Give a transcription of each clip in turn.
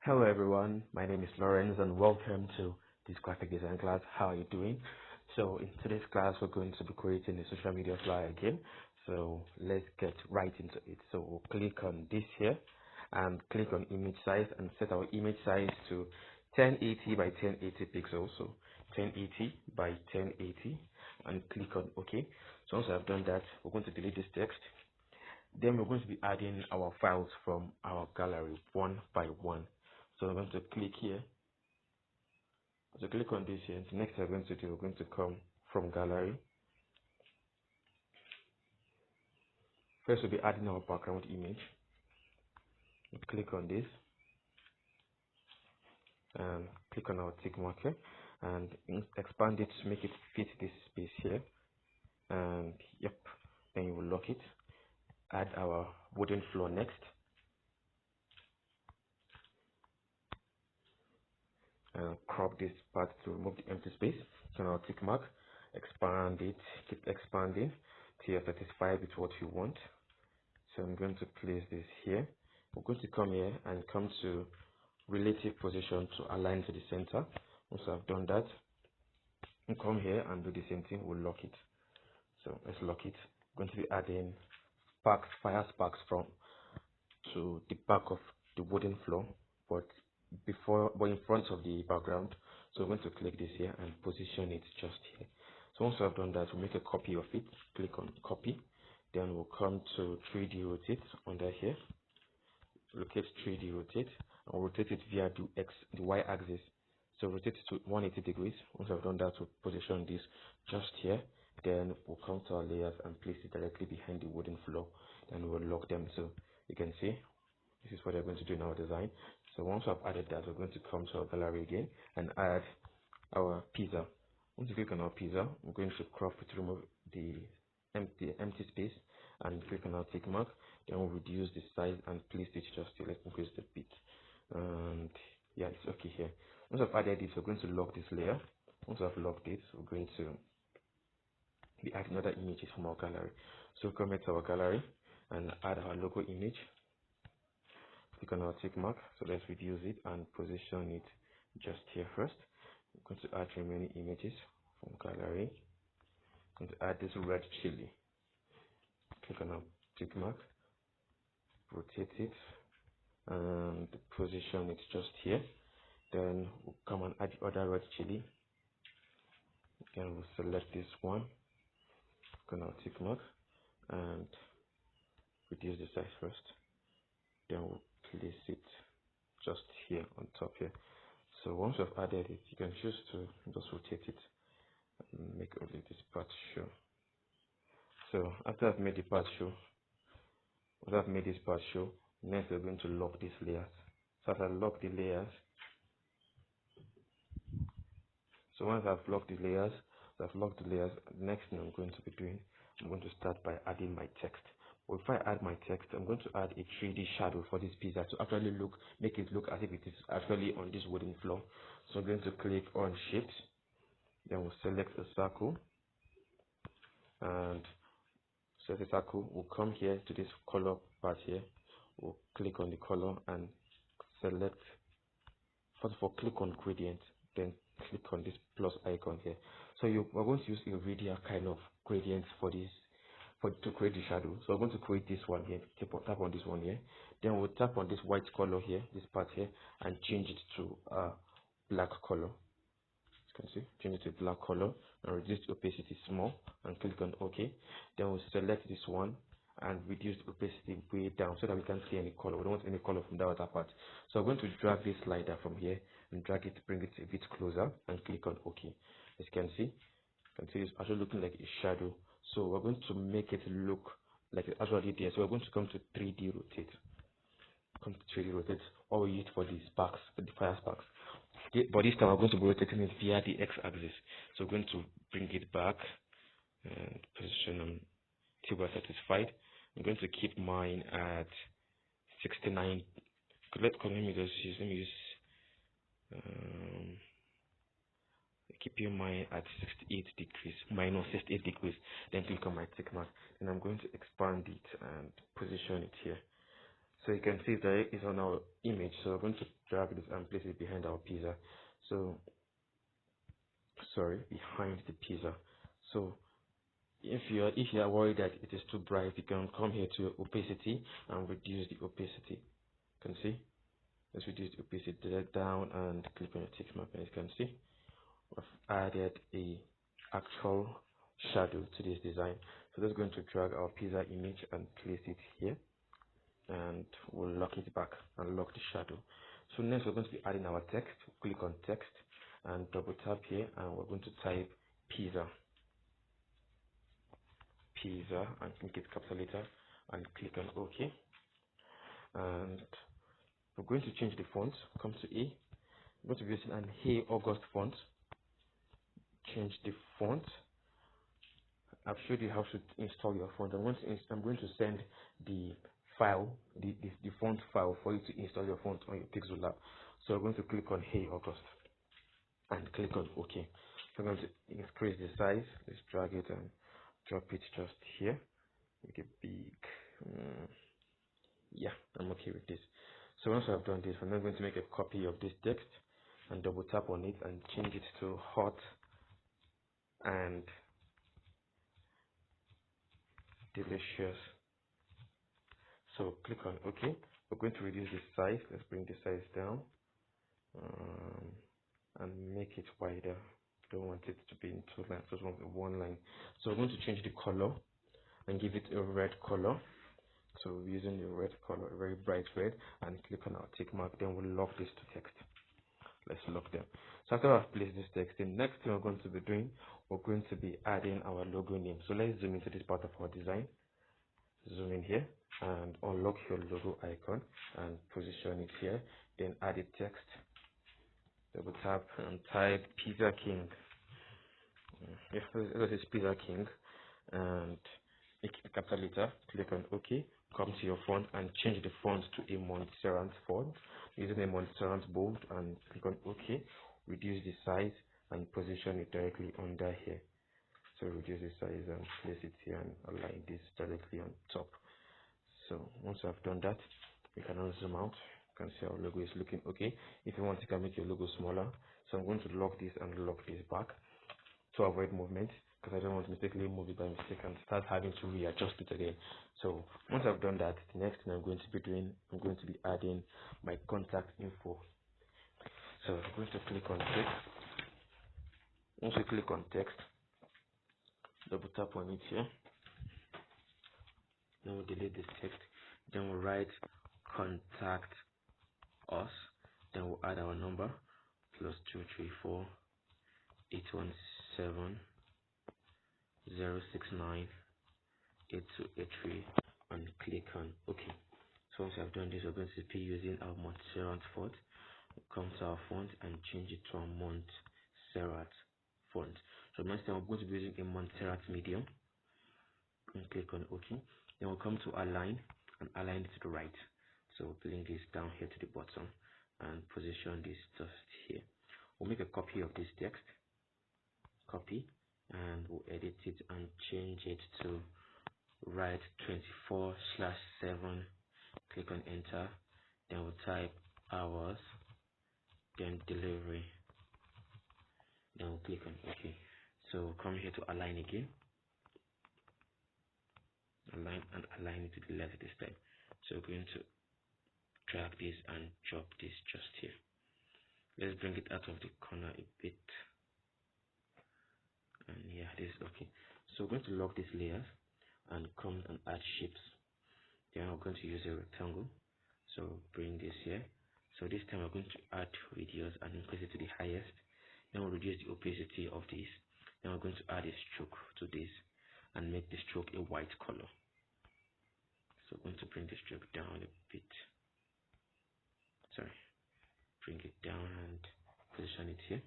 Hello everyone, my name is Lawrence and welcome to this graphic design class. How are you doing? So in today's class we're going to be creating a social media flyer again. So let's get right into it. So we'll click on this here and click on image size and set our image size to 1080 by 1080 pixels. So 1080 by 1080 and click on OK. So once I've done that, we're going to delete this text. Then we're going to be adding our files from our gallery one by one. So I'm going to click here. So click on this here. The next we're going to do, we're going to come from gallery. First we'll be adding our background image. We'll click on this and click on our tick marker and expand it to make it fit this space here. And yep, then you will lock it. Add our wooden floor next. And crop this part to remove the empty space. So now tick mark, expand it, keep expanding till you're satisfied with what you want. So I'm going to place this here. We're going to come here and come to relative position to align to the center. Once I've done that, we'll come here and do the same thing. We'll lock it. So let's lock it. I'm going to be adding sparks, fire sparks from to the back of the wooden floor, but in front of the background. So we're going to click this here and position it just here. So once I've done that, we'll make a copy of it. Click on copy. Then we'll come to 3D rotate under here. Locate 3D rotate and rotate it via the Y axis. So rotate it to 180 degrees. Once I've done that, we'll position this just here. Then we'll come to our layers and place it directly behind the wooden floor. Then we'll lock them. So you can see this is what we're going to do in our design. So once I've added that, we're going to come to our gallery again and add our pizza. Once you click on our pizza, we're going to crop it to remove the empty space and click on our tick mark. Then we'll reduce the size and place it just here. Let's increase the bit. And yeah, it's okay here. Once I've added this, we're going to lock this layer. Once I've locked it, we're going to be adding other images from our gallery. So come to our gallery and add our logo image. Click on our tick mark. So let's reduce it and position it just here first. I'm going to add remaining images from gallery. I'm going to add this red chili. Click on our tick mark, rotate it, and position it just here. Then we'll come and add the other red chili. Again, we'll select this one. Click on our tick mark and reduce the size first. Then we'll place it just here on top here. So once you've added it, you can choose to just rotate it and make only this part show. So after I've made the part show, next we're going to lock these layers. So as I lock the layers, once I've locked the layers, the next thing I'm going to be doing, I'm going to start by adding my text. But if I add my text, I'm going to add a 3D shadow for this pizza to actually make it look as if it is actually on this wooden floor. So I'm going to click on Shift, then we'll select a circle, and select a circle. We'll come here to this color part here. We'll click on the color and select. First of all, click on gradient, then click on this plus icon here. So we're going to use a radial kind of gradient for this, to create the shadow. So we're going to create this one here. Tap on this one here. Then we'll tap on this white color here, this part here, and change it to black color. As you can see, change it to black color and reduce the opacity small and click on OK. Then we'll select this one and reduce the opacity way down so that we can't see any color. We don't want any color from that other part. So I'm going to drag this slider from here and drag it to bring it a bit closer and click on OK. As you can see it's actually looking like a shadow. So we're going to make it look like it's actually there. So we're going to come to 3D rotate. Come to 3D rotate. All we use for the sparks, for the fire sparks. But this time we're going to be rotating it via the x-axis. So we're going to bring it back and position them till we're satisfied. I'm going to keep mine at 69. Let me use keep your mine at 68 degrees, minus 68 degrees. Then click on my tick mark. And I'm going to expand it and position it here. So you can see that it's on our image. So we're going to drag this and place it behind our pizza. So sorry, behind the pizza. So if you are worried that it is too bright, you can come here to opacity and reduce the opacity. You can see. Let's reduce the opacity, drag down and click on the tick mark, and you can see we've added a actual shadow to this design. So that's going to drag our pizza image and place it here, and we'll lock it back and lock the shadow. So next we're going to be adding our text. Click on text and double tap here, and we're going to type pizza and make it capital letter and click on OK. And we're going to change the font. Come to A. We're going to be using an Hey August font. Change the font. I've showed you how to install your font. I'm going to send the file, the font file for you to install your font on your PixelLab. So I'm going to click on Hey August and click on OK. So I'm going to increase the size. Let's drag it and drop it just here. Make it big. Yeah, I'm okay with this. So once I've done this, I'm now going to make a copy of this text and double tap on it and change it to hot and delicious. So click on OK. We're going to reduce the size. Let's bring the size down and make it wider. Don't want it to be in two lines, just want one line. So we're going to change the color and give it a red color. So we're using the red color, a very bright red, and click on our tick mark. Then we'll lock this to text. Let's lock them. So after I've placed this text, the next thing we're going to be doing, we're going to be adding our logo name. So let's zoom into this part of our design. Zoom in here and unlock your logo icon and position it here. Then add a text. Double tap and type Pizza King. Yes, this is Pizza King, and make it a capital letter. Click on OK. Come to your font and change the font to a Montserrat font using a Montserrat bold, and click on OK. Reduce the size and position it directly under here. So reduce the size and place it here and align this directly on top. So once I've done that, we can now zoom out. You can see our logo is looking okay. If you want, you can make your logo smaller. So I'm going to lock this and lock this back to avoid movement, because I don't want to mistakenly move it by mistake and start having to readjust it again. So once I've done that, the next thing I'm going to be doing, I'm going to be adding my contact info. So I'm going to click on text. Once you click on text, double tap on it here. Then we'll delete this text. Then we'll write contact us. Then we'll add our number +234 817 069 8283 and click on OK. So once I've done this, we're going to be using our Montserrat font. Come to our font and change it to a Montserrat font. So next time we're going to be using a Montserrat medium and click on OK. Then we'll come to align and align it to the right. So we'll bring this down here to the bottom and position this just here. We'll make a copy of this text, copy, and we'll edit it and change it to write 24/7. Click on enter. Then we'll type hours, then delivery. Then we'll click on OK. So we'll come here to align again. Align and align it to the left this time. So we're going to drag this and drop this just here. Let's bring it out of the corner a bit. And yeah, this is okay. So we're going to lock these layers and come and add shapes. Then we're going to use a rectangle. So bring this here. So this time we're going to add radius and increase it to the highest. Then we'll reduce the opacity of this. Then we're going to add a stroke to this and make the stroke a white color. So I'm going to bring the stroke down a bit. Sorry, bring it down and position it here.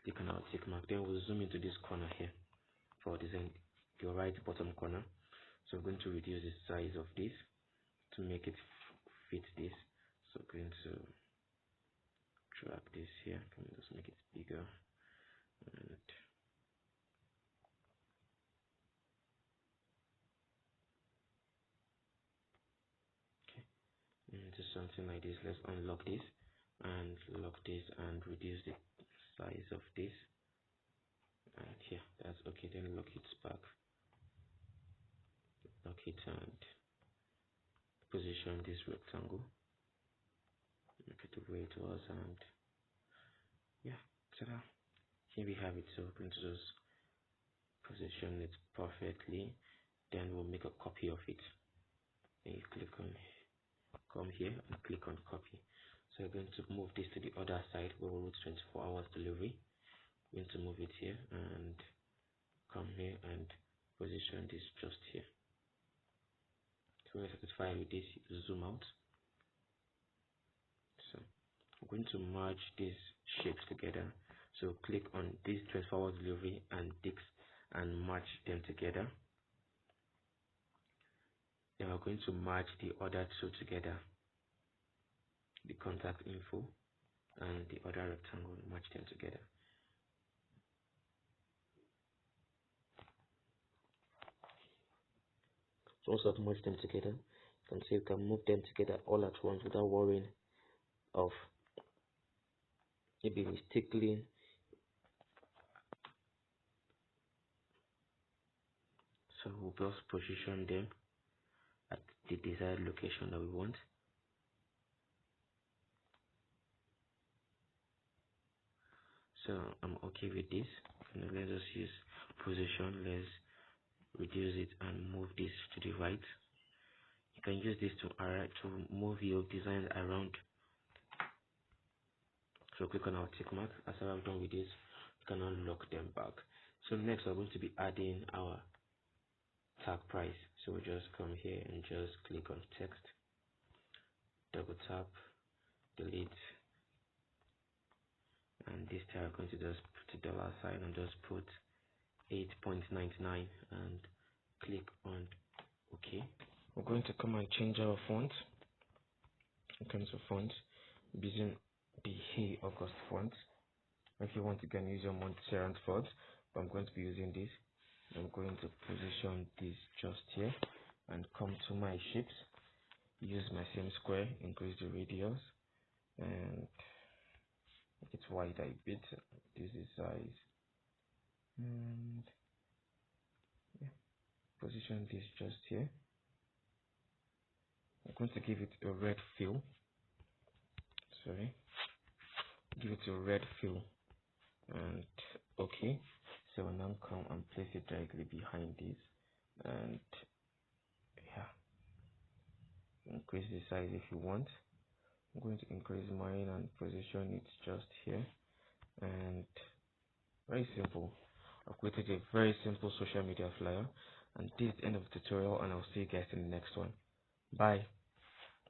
Click on our tick mark. Then we'll zoom into this corner here for design, your right bottom corner. So we're going to reduce the size of this to make it fit this. So I'm going to drag this here. Can we just make it bigger? And something like this. Let's unlock this and lock this and reduce the size of this. And here, that's okay. Then lock it back, lock it, and position this rectangle, make it the way it was, and yeah, ta-da! Here we have it. So we're going to just position it perfectly. Then we'll make a copy of it. Then you click on, come here and click on copy. So we're going to move this to the other side where we'll route 24 hours delivery. We're going to move it here and come here and position this just here. So when you're satisfied with this, you zoom out. So I'm going to merge these shapes together. So click on this 24 hours delivery and Dix and merge them together. Then we're going to merge the other two together, the contact info and the other rectangle, merge them together. So once I've merged them together, you can see you can move them together all at once without worrying of maybe mistakenly. So we'll just position them at the desired location that we want. So I'm okay with this. Now let's just use position. Let's reduce it and move this to the right. You can use this to move your design around. So click on our tick mark. After I've done with this, you can unlock them back. So next we're going to be adding our tag price. So we just come here and just click on text, double tap, delete, and this time I'm going to just put a dollar sign and just put 8.99 and click on OK. We're going to come and change our font. In terms of font, using the Hey August font. If you want, you can use your Montserrat font, but I'm going to be using this. I'm going to position this just here and come to my shapes, use my same square, increase the radius and make it wider a bit. This is size, and yeah, position this just here. I'm going to give it a red fill. Give it a red fill and okay. So now come and place it directly behind this, and yeah, increase the size if you want. I'm going to increase mine and position it just here, and very simple. I've created a very simple social media flyer, and this is the end of the tutorial, and I'll see you guys in the next one. Bye.